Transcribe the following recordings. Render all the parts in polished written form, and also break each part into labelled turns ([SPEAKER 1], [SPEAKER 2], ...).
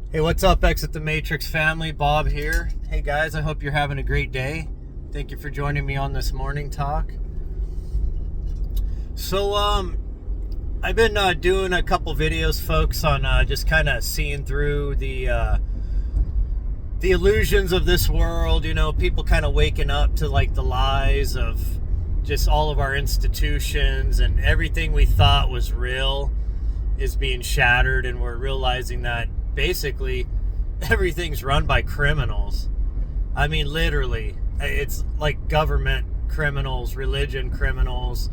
[SPEAKER 1] Hey, what's up, Exit the Matrix family? Bob here. Hey guys, I hope you're having a great day. Thank you for joining me on this morning talk. So, I've been doing a couple videos, folks, on just kind of seeing through the illusions of this world. You know, people kind of waking up to like the lies of just all of our institutions, and everything we thought was real is being shattered, and we're realizing that basically everything's run by criminals. I mean, literally, it's like government criminals, religion criminals,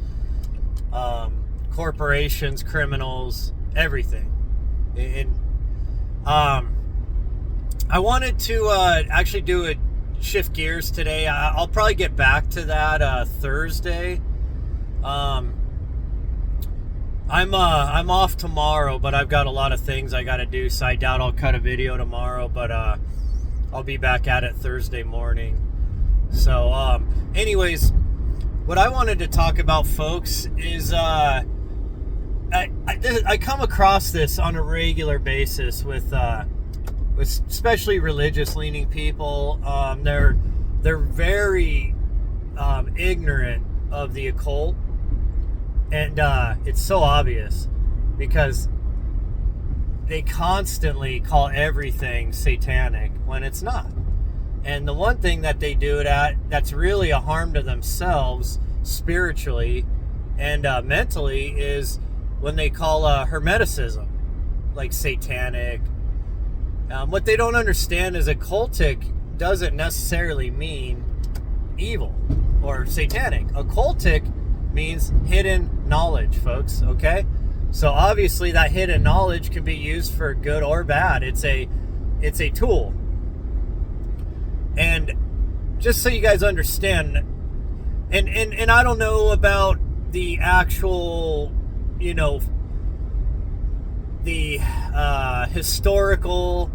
[SPEAKER 1] corporations criminals, everything. And I wanted to actually do a shift gears today. I'll probably get back to that Thursday. I'm off tomorrow, but I've got a lot of things I got to do, so I doubt I'll cut a video tomorrow, but I'll be back at it Thursday morning. So anyways, what I wanted to talk about, folks, is I come across this on a regular basis with especially religious leaning people. They're very ignorant of the occult. And it's so obvious because they constantly call everything satanic when it's not. And the one thing that they do it at that's really a harm to themselves spiritually and mentally is when they call Hermeticism like satanic. What they don't understand is occultic doesn't necessarily mean evil or satanic. Occultic means hidden knowledge, folks, okay? So obviously that hidden knowledge can be used for good or bad. It's a tool. And just so you guys understand, and I don't know about the actual, you know, the historical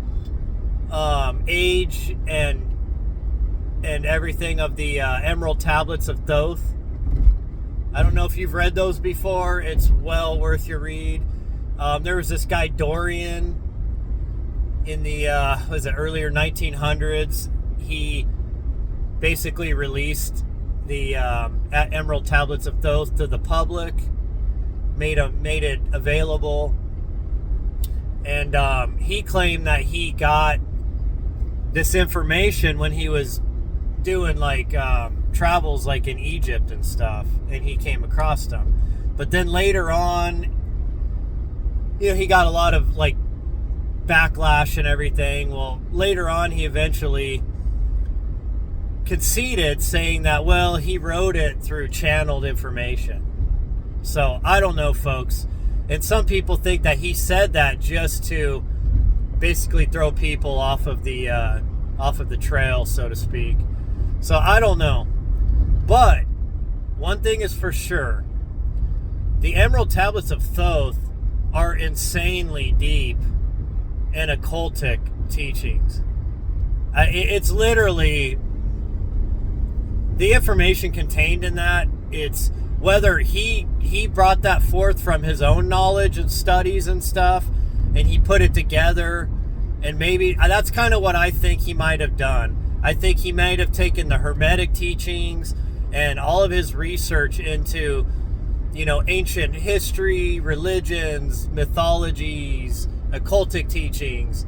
[SPEAKER 1] age and everything of the Emerald Tablets of Thoth. I don't know if you've read those before. It's well worth your read. There was this guy Dorian in the earlier 1900s. He basically released the Emerald Tablets of Thoth to the public, made it available, and he claimed that he got this information when he was doing like travels like in Egypt and stuff, and he came across them. But then later on, you know, he got a lot of like backlash and everything. Well, later on he eventually conceded, saying that, well, he wrote it through channeled information. So I don't know, folks, and some people think that he said that just to basically throw people off of the trail, so to speak. So I don't know. But one thing is for sure, the Emerald Tablets of Thoth are insanely deep and occultic teachings. It's literally the information contained in that. It's whether he brought that forth from his own knowledge and studies and stuff, and he put it together, and maybe that's kind of what I think he might have done. I think he might have taken the Hermetic teachings and all of his research into, you know, ancient history, religions, mythologies, occultic teachings,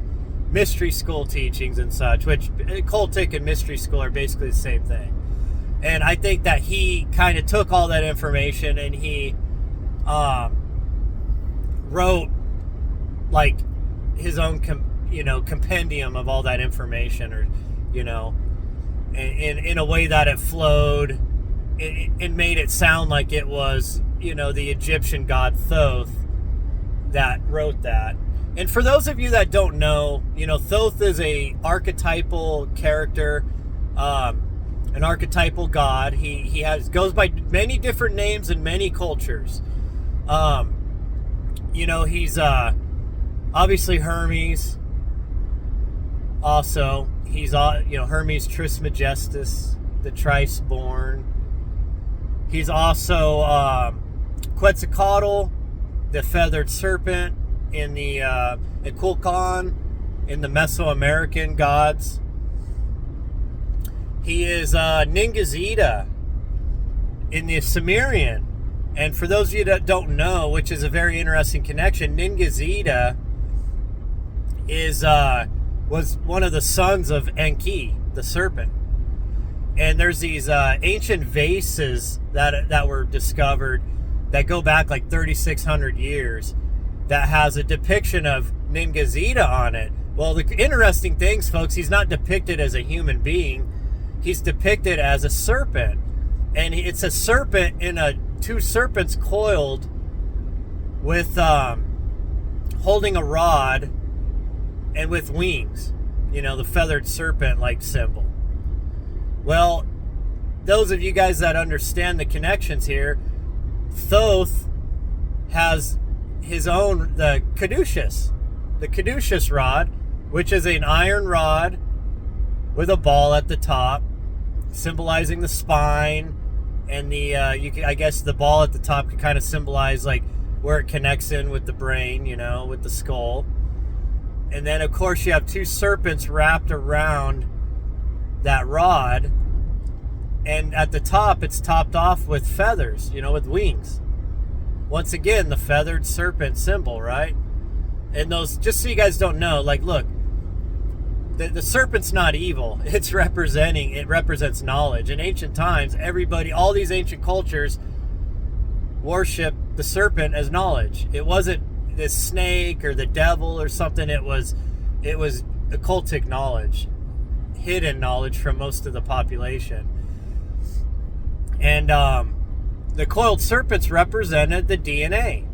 [SPEAKER 1] mystery school teachings and such, which occultic and mystery school are basically the same thing. And I think that he kind of took all that information and he wrote like his own compendium of all that information, or, you know, in a way that it flowed. It made it sound like it was, you know, the Egyptian god Thoth that wrote that. And for those of you that don't know, you know, Thoth is a archetypal character, an archetypal god. He goes by many different names in many cultures. You know, he's obviously Hermes. Also, he's Hermes Trismegistus, the thrice born. He's also Quetzalcoatl, the feathered serpent in the Kukulkan, in the Mesoamerican gods. He is Ningazida in the Sumerian. And for those of you that don't know, which is a very interesting connection, Ningazida was one of the sons of Enki, the serpent. And there's these ancient vases that were discovered that go back like 3,600 years that has a depiction of Ningazida on it. Well, the interesting things, folks, he's not depicted as a human being. He's depicted as a serpent. And it's a serpent in two serpents coiled with holding a rod and with wings. The feathered serpent-like symbol. Well, those of you guys that understand the connections here, Thoth has his own, the caduceus rod, which is an iron rod with a ball at the top, symbolizing the spine, and I guess the ball at the top could kind of symbolize like where it connects in with the brain, with the skull. And then, of course, you have two serpents wrapped around that rod, and at the top, it's topped off with feathers, with wings. Once again, the feathered serpent symbol, right? And those, just so you guys don't know, like, look, the serpent's not evil. It represents knowledge. In ancient times, all these ancient cultures worship the serpent as knowledge. It wasn't this snake or the devil or something. It was occultic knowledge, hidden knowledge from most of the population. And the coiled serpents represented the DNA.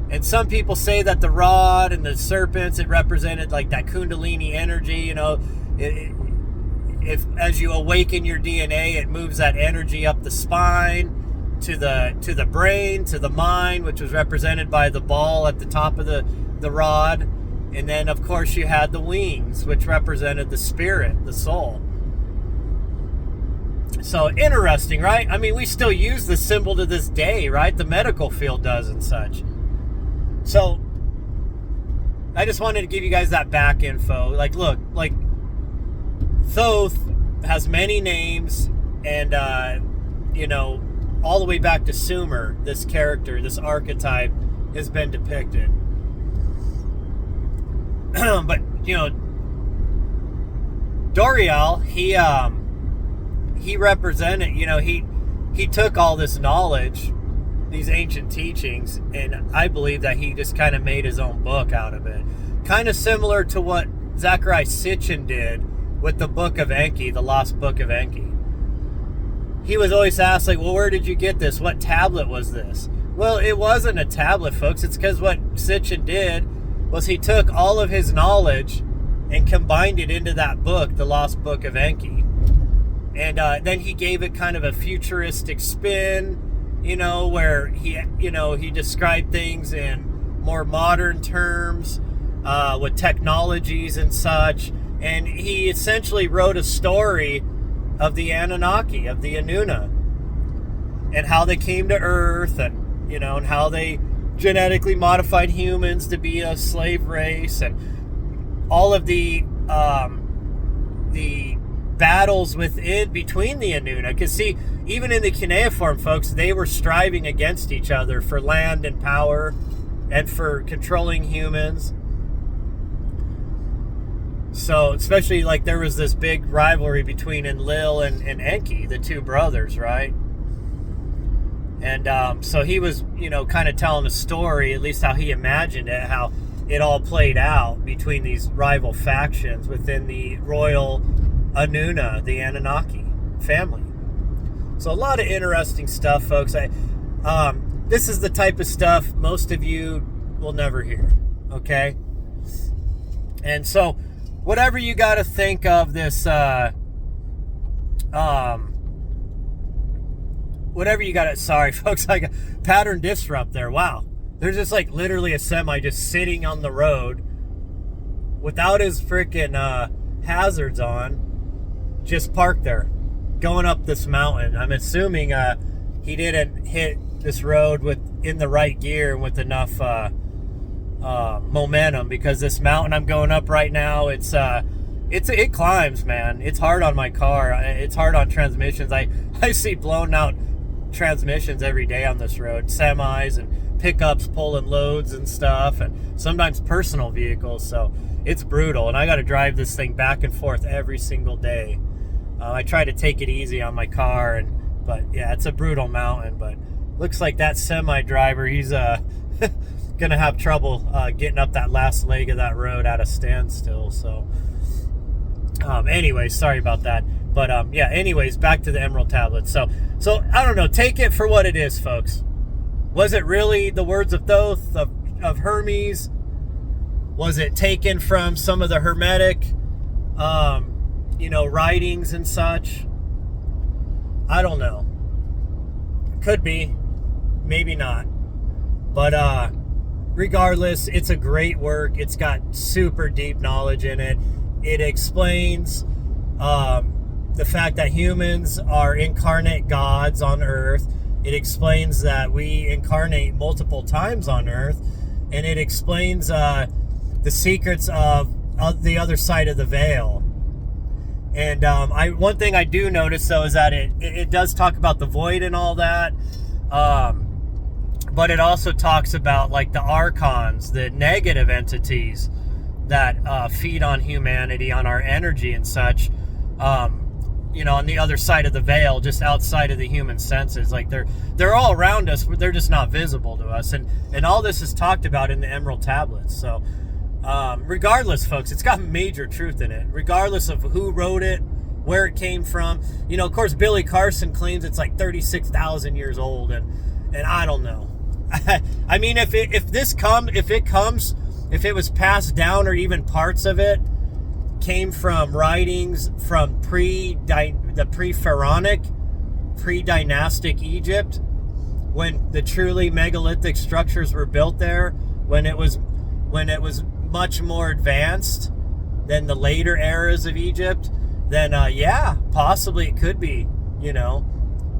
[SPEAKER 1] And some people say that the rod and the serpents, it represented like that Kundalini energy, if as you awaken your DNA, it moves that energy up the spine to the brain, to the mind, which was represented by the ball at the top of the rod. And then, of course, you had the wings, which represented the spirit, the soul. So interesting, right? I mean, we still use the symbol to this day, right? The medical field does and such. So I just wanted to give you guys that back info. Like, look, like Thoth has many names, and all the way back to Sumer, this character, this archetype has been depicted. But Doriel, he represented, he took all this knowledge, these ancient teachings, and I believe that he just kind of made his own book out of it. Kind of similar to what Zachariah Sitchin did with the Book of Enki, the Lost Book of Enki. He was always asked, like, well, where did you get this? What tablet was this? Well, it wasn't a tablet, folks. It's because what Sitchin did was he took all of his knowledge and combined it into that book, the Lost Book of Enki. And then he gave it kind of a futuristic spin, where he described things in more modern terms, with technologies and such. And he essentially wrote a story of the Anunnaki, of the Anuna, and how they came to Earth, and and how they genetically modified humans to be a slave race, and all of the battles between the Anuna. Because see, even in the cuneiform, folks, they were striving against each other for land and power and for controlling humans. So, especially, like, there was this big rivalry between Enlil and Enki, the two brothers, right? And so he was, kind of telling a story, at least how he imagined it, how it all played out between these rival factions within the royal Anuna, the Anunnaki family. So a lot of interesting stuff, folks. This is the type of stuff most of you will never hear, okay? And so whatever you got to think of this, whatever you got to, sorry, folks, I got pattern disrupt there. Wow. There's just like literally a semi just sitting on the road without his freaking hazards on, just parked there, going up this mountain. I'm assuming he didn't hit this road in the right gear with enough momentum, because this mountain I'm going up right now, it climbs, man. It's hard on my car. It's hard on transmissions. I see blown out transmissions every day on this road, semis and pickups pulling loads and stuff, and sometimes personal vehicles. So it's brutal, and I got to drive this thing back and forth every single day. I try to take it easy on my car, but yeah, it's a brutal mountain. But looks like that semi driver, he's gonna have trouble getting up that last leg of that road at a standstill. So anyways, sorry about that. But yeah, anyways, back to the Emerald Tablets. So I don't know, take it for what it is, folks. Was it really the words of Thoth, of Hermes? Was it taken from some of the Hermetic writings and such? I don't know. Could be, maybe not. But regardless, it's a great work. It's got super deep knowledge in it. It explains the fact that humans are incarnate gods on Earth. It explains that we incarnate multiple times on Earth. And it explains the secrets of the other side of the veil. And one thing I do notice, though, is that it does talk about the void and all that. But it also talks about, like, the archons, the negative entities that feed on humanity, on our energy and such, on the other side of the veil, just outside of the human senses. Like, they're all around us, but they're just not visible to us. And all this is talked about in the Emerald Tablets. So regardless, folks, it's got major truth in it, regardless of who wrote it, where it came from. Of course, Billy Carson claims it's like 36,000 years old, and I don't know. I mean, if it was passed down, or even parts of it came from writings from the pre-pharaonic, pre-dynastic Egypt, when the truly megalithic structures were built there, when it was much more advanced than the later eras of Egypt, then yeah, possibly it could be,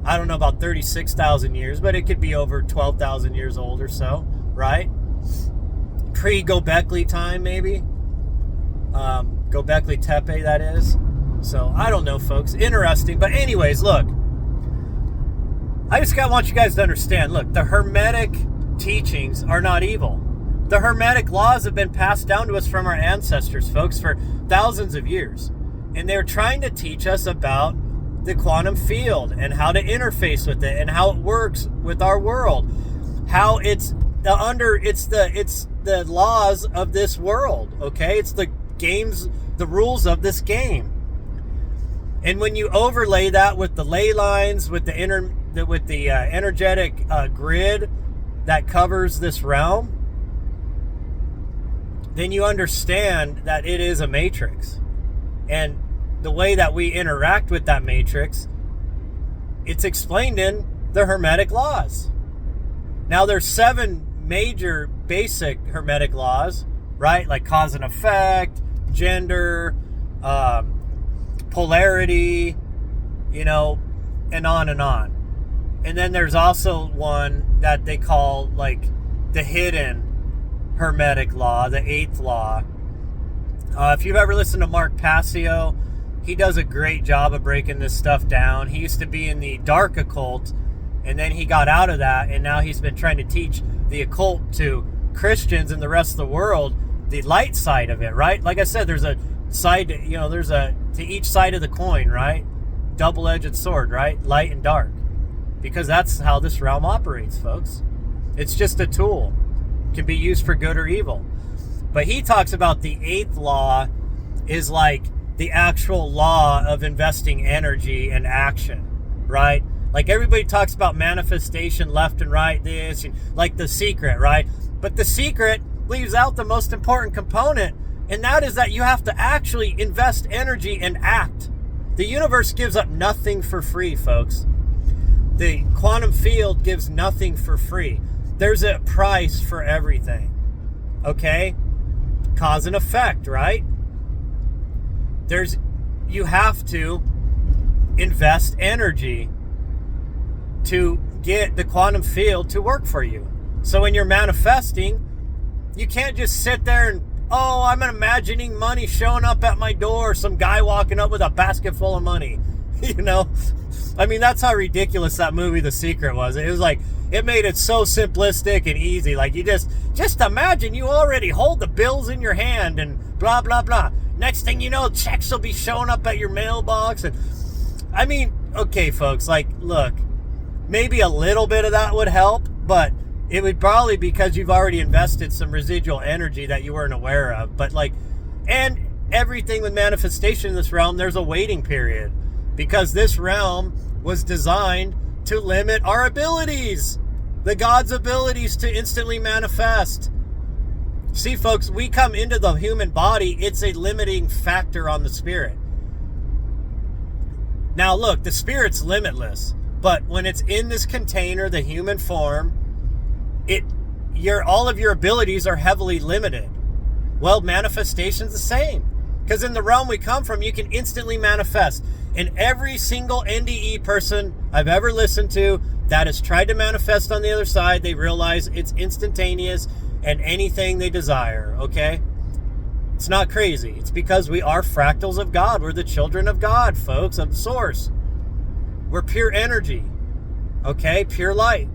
[SPEAKER 1] I don't know about 36,000 years, but it could be over 12,000 years old or so, right? Pre-Göbekli time, maybe. Göbekli Tepe, that is. So, I don't know, folks. Interesting. But anyways, look. I just want you guys to understand, look, the Hermetic teachings are not evil. The Hermetic laws have been passed down to us from our ancestors, folks, for thousands of years. And they're trying to teach us about the quantum field and how to interface with it and how it works with our world. How it's the laws of this world, okay? It's the rules of this game. And when you overlay that with the ley lines, with the energetic grid that covers this realm, then you understand that it is a matrix. And the way that we interact with that matrix, it's explained in the Hermetic laws. Now, there's 7 major basic Hermetic laws, right? Like cause and effect, gender, polarity, and on and on. And then there's also one that they call, like, the hidden Hermetic law, the 8th law. If you've ever listened to Mark Passio, he does a great job of breaking this stuff down. He used to be in the dark occult, and then he got out of that, and now he's been trying to teach the occult to Christians and the rest of the world, the light side of it, right? Like I said, there's a side, to each side of the coin, right? Double-edged sword, right? Light and dark. Because that's how this realm operates, folks. It's just a tool. It can be used for good or evil. But he talks about the 8th law is like the actual law of investing energy and action, right? Like everybody talks about manifestation left and right, this, like The Secret, right? But The Secret leaves out the most important component, and that is that you have to actually invest energy and act. The universe gives up nothing for free, folks. The quantum field gives nothing for free. There's a price for everything, okay? Cause and effect, right? You have to invest energy to get the quantum field to work for you. So when you're manifesting, You can't just sit there and, oh, I'm imagining money showing up at my door, some guy walking up with a basket full of money. You know? I mean, that's how ridiculous that movie The Secret was. It was like, it made it so simplistic and easy. Like, you just imagine you already hold the bills in your hand and blah, blah, blah. Next thing you know, checks will be showing up at your mailbox. And I mean, okay, folks, like, look, maybe a little bit of that would help, but it would probably because you've already invested some residual energy that you weren't aware of. But like, and everything with manifestation in this realm, there's a waiting period because this realm was designed to limit our abilities, the God's abilities to instantly manifest. See, folks, we come into the human body, it's a limiting factor on the spirit. Now, look, the spirit's limitless, but when it's in this container, the human form, all of your abilities are heavily limited. Well, manifestation's the same. Because in the realm we come from, you can instantly manifest. And every single NDE person I've ever listened to that has tried to manifest on the other side, they realize it's instantaneous and anything they desire, okay? It's not crazy. It's because we are fractals of God. We're the children of God, folks, of Source. We're pure energy, okay? Pure light.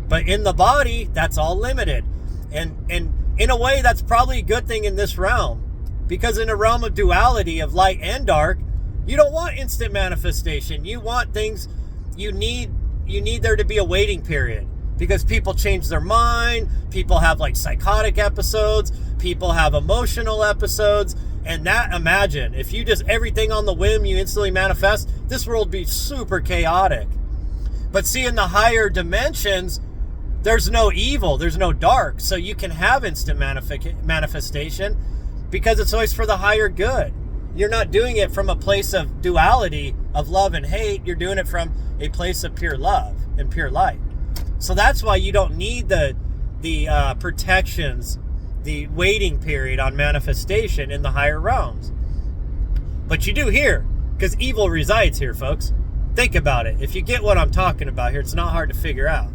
[SPEAKER 1] But in the body, that's all limited. And in a way, that's probably a good thing in this realm. Because in a realm of duality of light and dark, you don't want instant manifestation. You want things, you need there to be a waiting period. Because people change their mind, people have like psychotic episodes, people have emotional episodes, and that, imagine, if you just everything on the whim, you instantly manifest, this world would be super chaotic. But see, in the higher dimensions, there's no evil, there's no dark, so you can have instant manifestation because it's always for the higher good. You're not doing it from a place of duality of love and hate, you're doing it from a place of pure love and pure light. So that's why you don't need the protections, the waiting period on manifestation in the higher realms. But you do here, because evil resides here, folks. Think about it. If you get what I'm talking about here, it's not hard to figure out.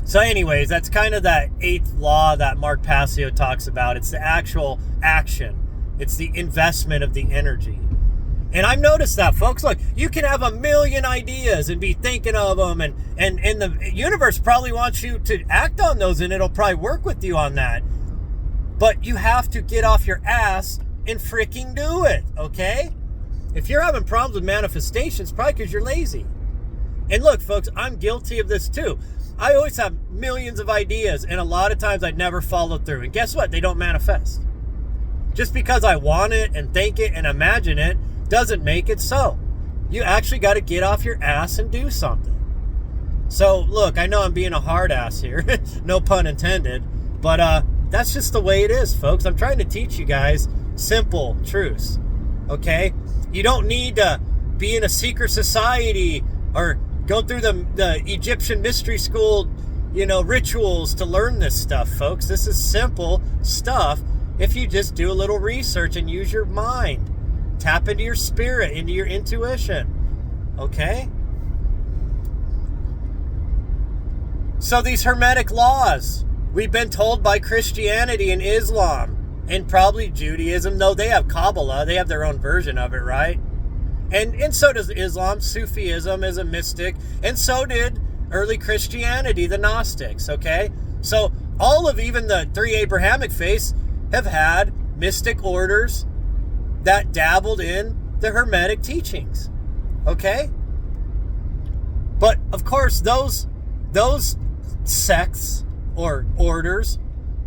[SPEAKER 1] So anyways, that's kind of that 8th law that Mark Passio talks about. It's the actual action. It's the investment of the energy. And I've noticed that, folks. Look, you can have a million ideas and be thinking of them, and the universe probably wants you to act on those, and it'll probably work with you on that. But you have to get off your ass and freaking do it, okay? If you're having problems with manifestations, probably because you're lazy. And look, folks, I'm guilty of this too. I always have millions of ideas, and a lot of times I never follow through. And guess what? They don't manifest. Just because I want it and think it and imagine it doesn't make it so. You actually got to get off your ass and do something. So, look, I know I'm being a hard ass here. No pun intended. But that's just the way it is, folks. I'm trying to teach you guys simple truths. Okay? You don't need to be in a secret society or go through the Egyptian mystery school, rituals to learn this stuff, folks. This is simple stuff if you just do a little research and use your mind. Tap into your spirit, into your intuition. Okay? So these Hermetic laws, we've been told by Christianity and Islam, and probably Judaism, though they have Kabbalah, they have their own version of it, right? And so does Islam. Sufism is a mystic, and so did early Christianity, the Gnostics, okay? So all of even the 3 Abrahamic faiths have had mystic orders that dabbled in the Hermetic teachings, okay? But of course, those sects or orders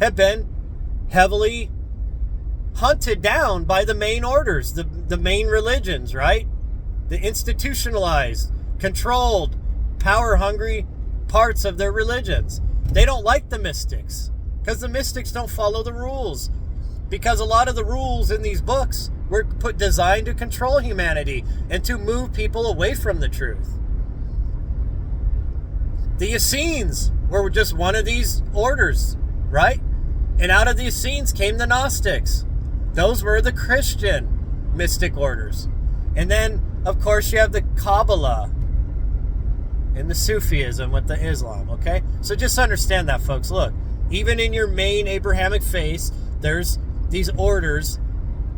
[SPEAKER 1] have been heavily hunted down by the main orders, the main religions, right? The institutionalized, controlled, power-hungry parts of their religions. They don't like the mystics because the mystics don't follow the rules. Because a lot of the rules in these books were designed to control humanity and to move people away from the truth. The Essenes were just one of these orders, right? And out of the Essenes came the Gnostics. Those were the Christian mystic orders. And then, of course, you have the Kabbalah and the Sufism with the Islam, okay? So just understand that, folks. Look, Even in your main Abrahamic faith, there's these orders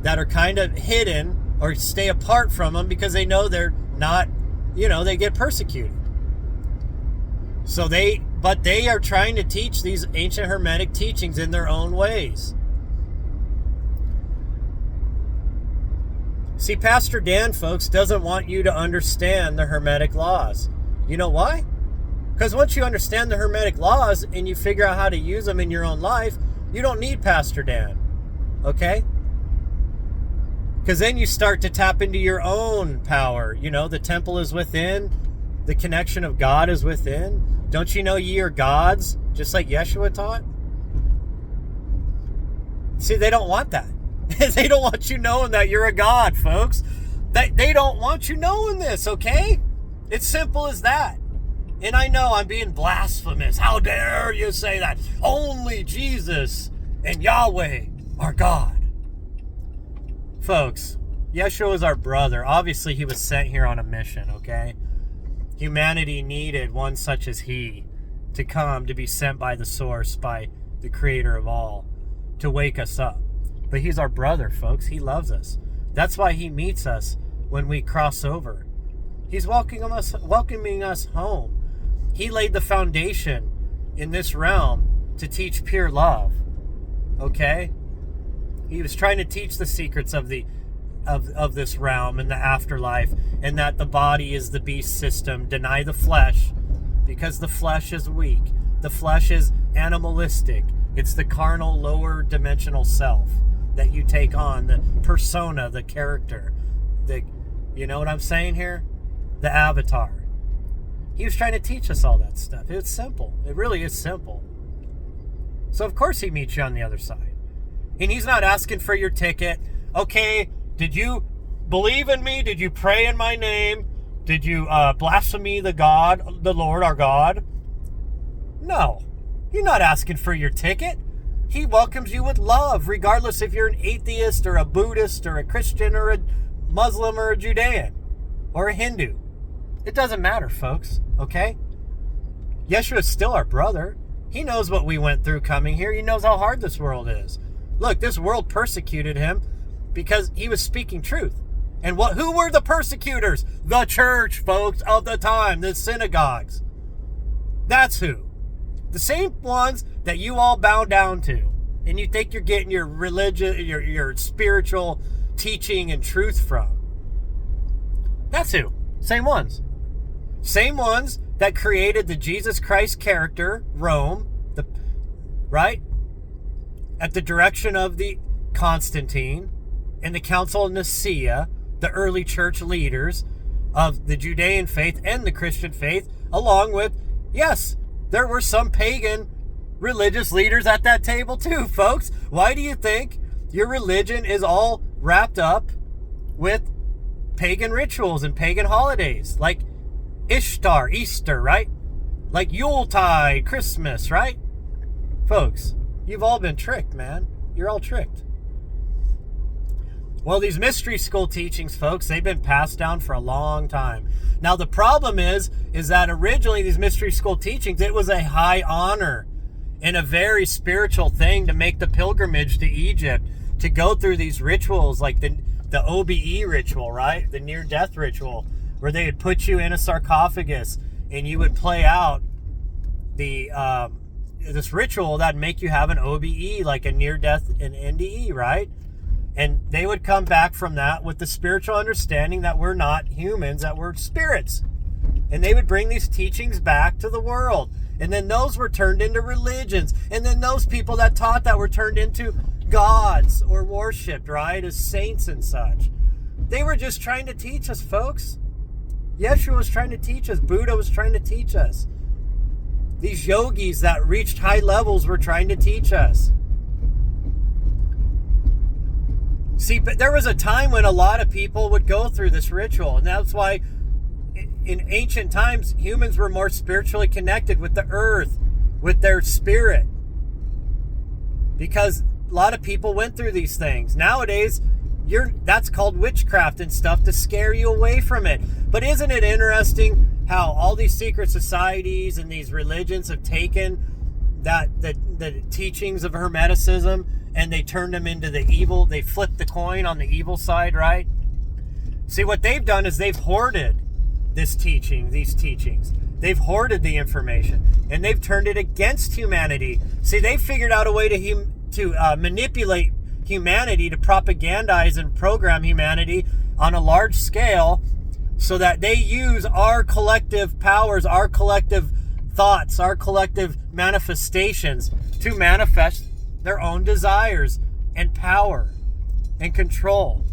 [SPEAKER 1] that are kind of hidden or stay apart from them because they know they're not, they get persecuted. But they are trying to teach these ancient Hermetic teachings in their own ways. See, Pastor Dan, folks, doesn't want you to understand the Hermetic laws. You know why? Because once you understand the Hermetic laws and you figure out how to use them in your own life, you don't need Pastor Dan. Okay? Because then you start to tap into your own power. The temple is within. The connection of God is within. Don't you know ye are gods? Just like Yeshua taught. See, they don't want that. They don't want you knowing that you're a god, folks. They don't want you knowing this, okay? It's simple as that. And I know I'm being blasphemous. How dare you say that? Only Jesus and Yahweh are God. Folks, Yeshua is our brother. Obviously, he was sent here on a mission, okay? Humanity needed one such as he to come, to be sent by the source, by the creator of all, to wake us up. But he's our brother, folks. He loves us. That's why he meets us when we cross over. He's welcoming us home. He laid the foundation in this realm to teach pure love. Okay? He was trying to teach the secrets of this realm and the afterlife, and that the body is the beast system. Deny the flesh, because the flesh is weak. The flesh is animalistic. It's the carnal, lower dimensional self that you take on, the persona, the character, you know what I'm saying here? The avatar. He was trying to teach us all that stuff. It's simple. It really is simple. So of course he meets you on the other side. And he's not asking for your ticket. Okay, did you believe in me? Did you pray in my name? Did you blaspheme the Lord our God? No. He's not asking for your ticket. He welcomes you with love, regardless if you're an atheist or a Buddhist or a Christian or a Muslim or a Judean or a Hindu. It doesn't matter, folks, okay? Yeshua is still our brother. He knows what we went through coming here. He knows how hard this world is. Look, this world persecuted him because he was speaking truth. And who were the persecutors? The church, folks, of the time, the synagogues. That's who. The same ones that you all bow down to. And you think you're getting your religion, your spiritual teaching and truth from. That's who. Same ones. Same ones that created the Jesus Christ character, Rome, right? At the direction of the Constantine and the Council of Nicaea, the early church leaders of the Judean faith and the Christian faith, along with, yes, there were some pagan religious leaders at that table too, folks. Why do you think your religion is all wrapped up with pagan rituals and pagan holidays? Like Ishtar, Easter, right? Like Yuletide, Christmas, right? Folks, you've all been tricked, man. You're all tricked. Well, these mystery school teachings, folks, they've been passed down for a long time. Now, the problem is that originally these mystery school teachings, it was a high honor and a very spiritual thing to make the pilgrimage to Egypt, to go through these rituals like the OBE ritual, right? The near-death ritual, where they would put you in a sarcophagus and you would play out this ritual that would make you have an OBE, like a near-death and NDE, right? And they would come back from that with the spiritual understanding that we're not humans, that we're spirits. And they would bring these teachings back to the world. And then those were turned into religions. And then those people that taught that were turned into gods or worshipped, right, as saints and such. They were just trying to teach us, folks. Yeshua was trying to teach us. Buddha was trying to teach us. These yogis that reached high levels were trying to teach us. See, but there was a time when a lot of people would go through this ritual, and that's why in ancient times, humans were more spiritually connected with the earth, with their spirit. Because a lot of people went through these things. Nowadays, that's called witchcraft and stuff to scare you away from it. But isn't it interesting how all these secret societies and these religions have taken the teachings of Hermeticism, and they turned them into the evil. They flipped the coin on the evil side, right? See, what they've done is they've hoarded these teachings. They've hoarded the information, and they've turned it against humanity. See, they figured out a way to manipulate humanity, to propagandize and program humanity on a large scale, so that they use our collective powers, our collective thoughts, our collective manifestations to manifest their own desires and power and control.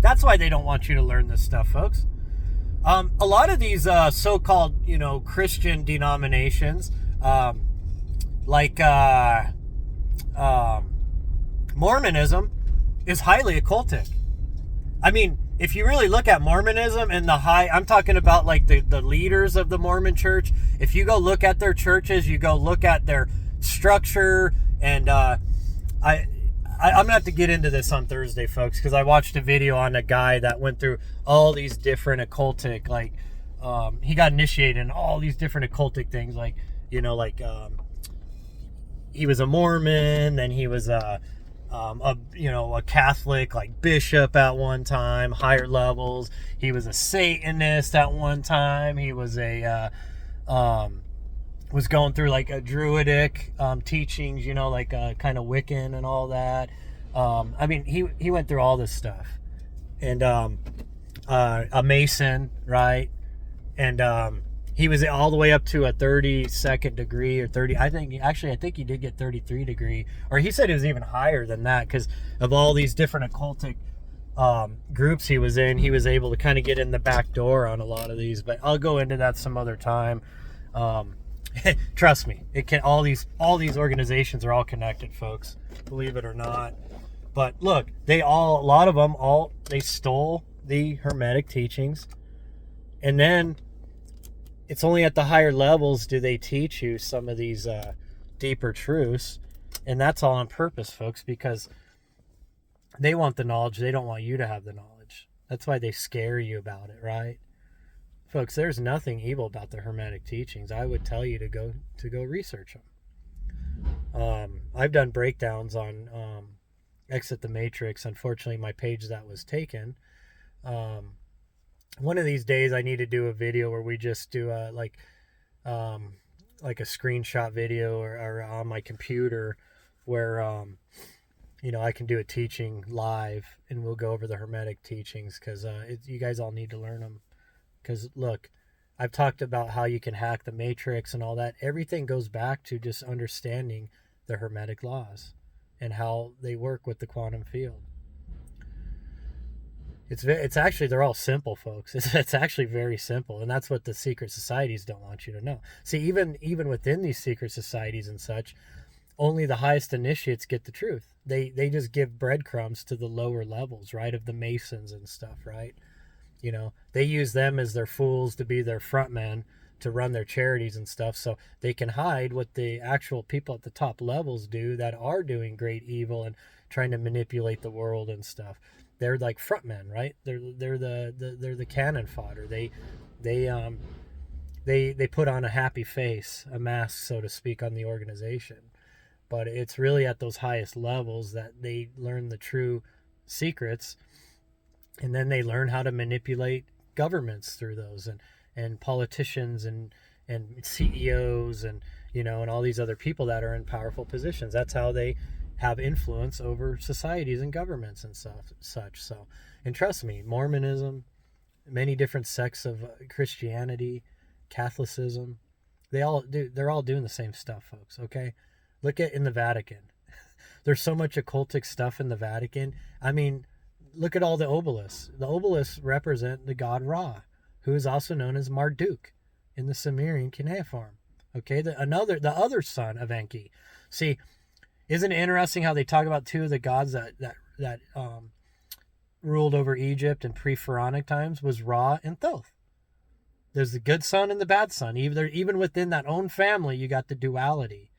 [SPEAKER 1] That's why they don't want you to learn this stuff, folks. A lot of these so-called, Christian denominations, like Mormonism, is highly occultic. I mean, if you really look at Mormonism and I'm talking about like the leaders of the Mormon church. If you go look at their churches, you go look at their structure, and I'm gonna have to get into this on Thursday, folks, because I watched a video on a guy that went through all these different occultic, like he got initiated in all these different occultic things, like he was a Mormon, then he was a Catholic, like bishop at one time, higher levels. He was a Satanist at one time. He was was going through like a druidic teachings, like kind of Wiccan and all that. I mean, he went through all this stuff, and a Mason, right? And he was all the way up to a 32nd degree, or 30. I think he did get 33 degree, or he said it was even higher than that because of all these different occultic groups he was in. He was able to kind of get in the back door on a lot of these, but I'll go into that some other time. Trust me, all these organizations are all connected, folks, believe it or not. But look, a lot of them they stole the Hermetic teachings, and then it's only at the higher levels do they teach you some of these deeper truths, and that's all on purpose, folks, because they want the knowledge. They don't want you to have the knowledge. That's why they scare you about it, right? Folks, there's nothing evil about the Hermetic teachings. I would tell you to go research them. I've done breakdowns on Exit the Matrix. Unfortunately, my page that was taken. One of these days, I need to do a video where we just do like a screenshot video or on my computer where I can do a teaching live, and we'll go over the Hermetic teachings, because you guys all need to learn them. Because look, I've talked about how you can hack the Matrix and all that. Everything goes back to just understanding the Hermetic laws and how they work with the quantum field. It's actually, they're all simple, folks. It's actually very simple, and that's what the secret societies don't want you to know. See, even within these secret societies and such, only the highest initiates get the truth. They just give breadcrumbs to the lower levels, right, of the Masons and stuff, right? They use them as their fools to be their front men to run their charities and stuff, so they can hide what the actual people at the top levels do that are doing great evil and trying to manipulate the world and stuff. They're like front men, right? They're the cannon fodder. They put on a happy face, a mask, so to speak, on the organization. But it's really at those highest levels that they learn the true secrets. And then they learn how to manipulate governments through those, and politicians and CEOs and and all these other people that are in powerful positions. That's how they have influence over societies and governments and such. So, and trust me, Mormonism, many different sects of Christianity, Catholicism, they're all doing the same stuff, folks. Okay, look at in the Vatican. There's so much occultic stuff in the Vatican. I mean, look at all the obelisks. The obelisks represent the god Ra, who is also known as Marduk in the Sumerian cuneiform. Okay, the other son of Enki. See, isn't it interesting how they talk about two of the gods that ruled over Egypt in pre-Pharaonic times was Ra and Thoth. There's the good son and the bad son. Even within that own family, you got the duality.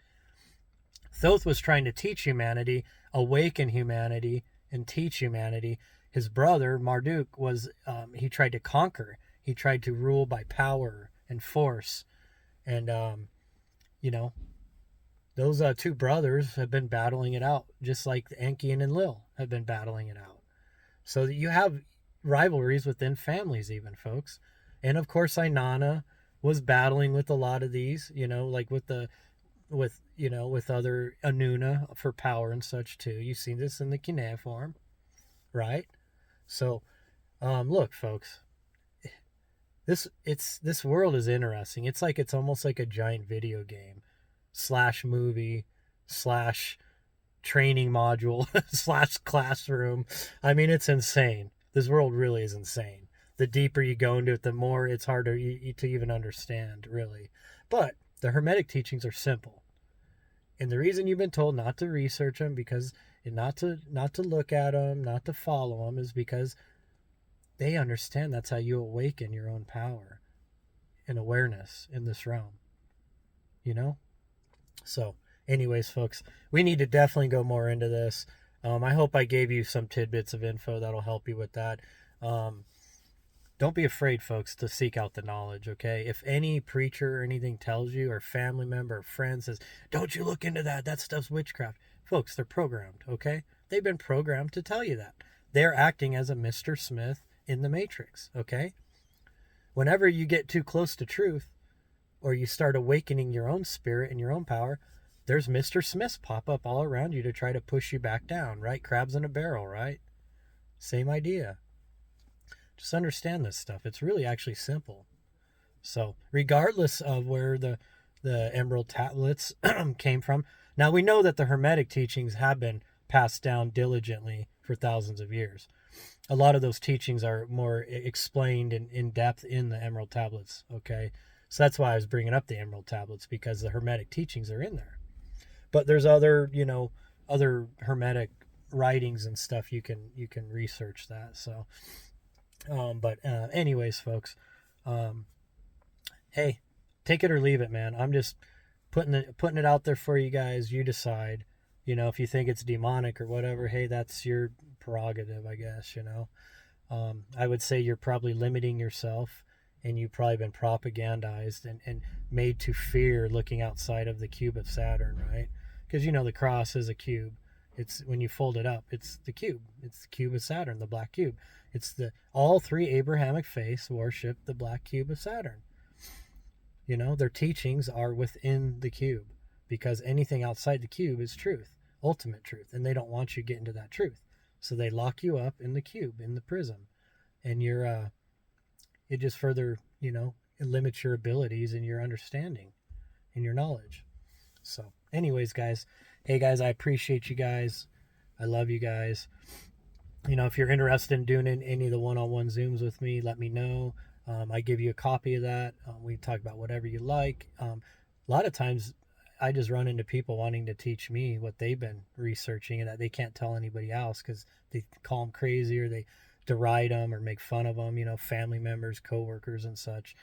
[SPEAKER 1] Thoth was trying to teach humanity, awaken humanity, and teach humanity. His brother Marduk was he tried to conquer. He tried to rule by power and force, and those two brothers have been battling it out, just like Enki and Enlil have been battling it out. So that you have rivalries within families, even, folks. And of course, Inanna was battling with a lot of these, like with other Anuna for power and such too. You see this in the cuneiform, right? So, look, folks, this world is interesting. It's almost like a giant video game slash movie slash training module slash classroom. I mean, it's insane. This world really is insane. The deeper you go into it, the more it's harder to even understand, really. But the Hermetic teachings are simple. And the reason you've been told not to research them, because not to look at them, not to follow them, is because they understand that's how you awaken your own power and awareness in this realm. So, anyways, folks, we need to definitely go more into this. I hope I gave you some tidbits of info that'll help you with that. Don't be afraid, folks, to seek out the knowledge, okay? If any preacher or anything tells you, or family member or friend says, don't you look into that, that stuff's witchcraft. Folks, they're programmed, okay? They've been programmed to tell you that. They're acting as a Mr. Smith in the Matrix, okay? Whenever you get too close to truth, or you start awakening your own spirit and your own power, there's Mr. Smiths pop up all around you to try to push you back down, right? Crabs in a barrel, right? Same idea. Just understand this stuff. It's really actually simple. So regardless of where the emerald tablets came from, now we know that the Hermetic teachings have been passed down diligently for thousands of years. A lot of those teachings are more explained in depth in the emerald tablets, okay? So that's why I was bringing up the emerald tablets, because the Hermetic teachings are in there. But there's other Hermetic writings and stuff you can research that. So anyways, folks, hey, take it or leave it, man. I'm just putting it out there for you guys. You decide, if you think it's demonic or whatever, hey, that's your prerogative, I guess, I would say you're probably limiting yourself, and you've probably been propagandized and made to fear looking outside of the cube of Saturn, right? Because, the cross is a cube. It's, when you fold it up, it's the cube. It's the cube of Saturn, the black cube. All three Abrahamic faiths worship the black cube of Saturn. Their teachings are within the cube, because anything outside the cube is truth, ultimate truth, and they don't want you to get into that truth. So they lock you up in the cube, in the prism, and it just further, it limits your abilities and your understanding and your knowledge. So anyways, guys, hey guys, I appreciate you guys. I love you guys. If you're interested in doing any of the one-on-one Zooms with me, let me know. I give you a copy of that. We talk about whatever you like. A lot of times I just run into people wanting to teach me what they've been researching and that they can't tell anybody else, because they call them crazy, or they deride them or make fun of them, family members, coworkers and such.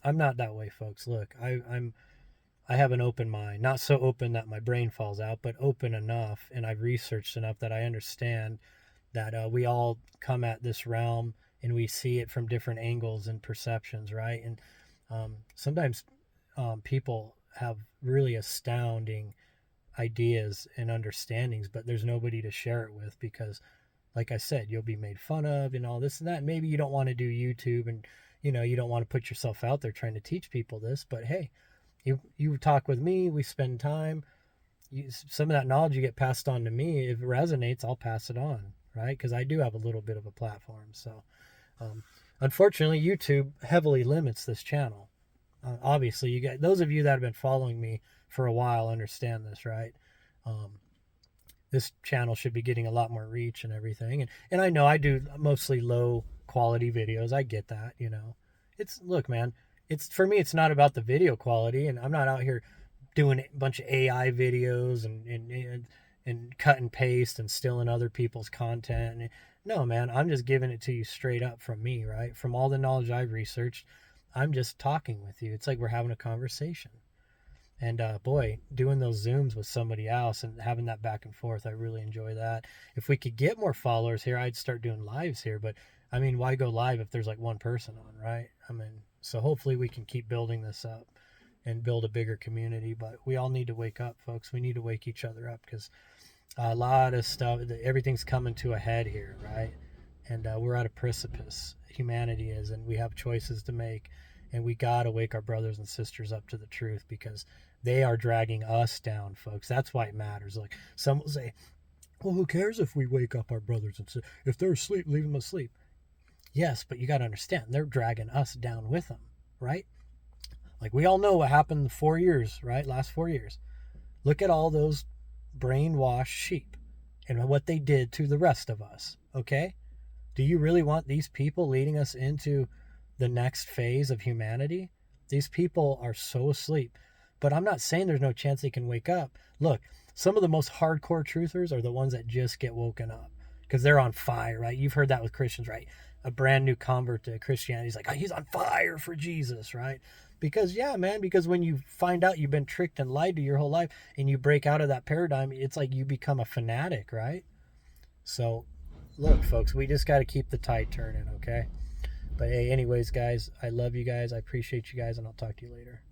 [SPEAKER 1] I'm not that way, folks. Look, I have an open mind, not so open that my brain falls out, but open enough, and I've researched enough that I understand that we all come at this realm and we see it from different angles and perceptions, right? And sometimes people have really astounding ideas and understandings, but there's nobody to share it with, because, like I said, you'll be made fun of and all this and that. Maybe you don't want to do YouTube, and you don't want to put yourself out there trying to teach people this, but hey, you talk with me, we spend time, some of that knowledge you get passed on to me. If it resonates, I'll pass it on, right? Because I do have a little bit of a platform. So unfortunately, YouTube heavily limits this channel. Obviously, you get, those of you that have been following me for a while understand this, right? This channel should be getting a lot more reach and everything. And I know I do mostly low quality videos. I get that, look, man, for me, it's not about the video quality, and I'm not out here doing a bunch of AI videos and cut and paste and stealing other people's content. No, man, I'm just giving it to you straight up from me, right? From all the knowledge I've researched, I'm just talking with you. It's like we're having a conversation. And boy, doing those Zooms with somebody else and having that back and forth, I really enjoy that. If we could get more followers here, I'd start doing lives here. But I mean, why go live if there's like one person on, right? I mean, so hopefully we can keep building this up. and build a bigger community. But we all need to wake up, folks. We need to wake each other up, because a lot of stuff, everything's coming to a head here, right? And we're at a precipice. Humanity is, and we have choices to make. And we got to wake our brothers and sisters up to the truth, because they are dragging us down, folks. That's why it matters. Like, some will say, well, who cares if we wake up our brothers and sisters? If they're asleep, leave them asleep. Yes, but you got to understand, they're dragging us down with them, right? Like, we all know what happened in 4 years, right? Last 4 years. Look at all those brainwashed sheep and what they did to the rest of us, okay? Do you really want these people leading us into the next phase of humanity? These people are so asleep. But I'm not saying there's no chance they can wake up. Look, some of the most hardcore truthers are the ones that just get woken up because they're on fire, right? You've heard that with Christians, right? A brand new convert to Christianity is like, oh, he's on fire for Jesus, right? Because, yeah, man, because when you find out you've been tricked and lied to your whole life and you break out of that paradigm, it's like you become a fanatic, right? So, look, folks, we just got to keep the tide turning, okay? But hey, anyways, guys, I love you guys. I appreciate you guys, and I'll talk to you later.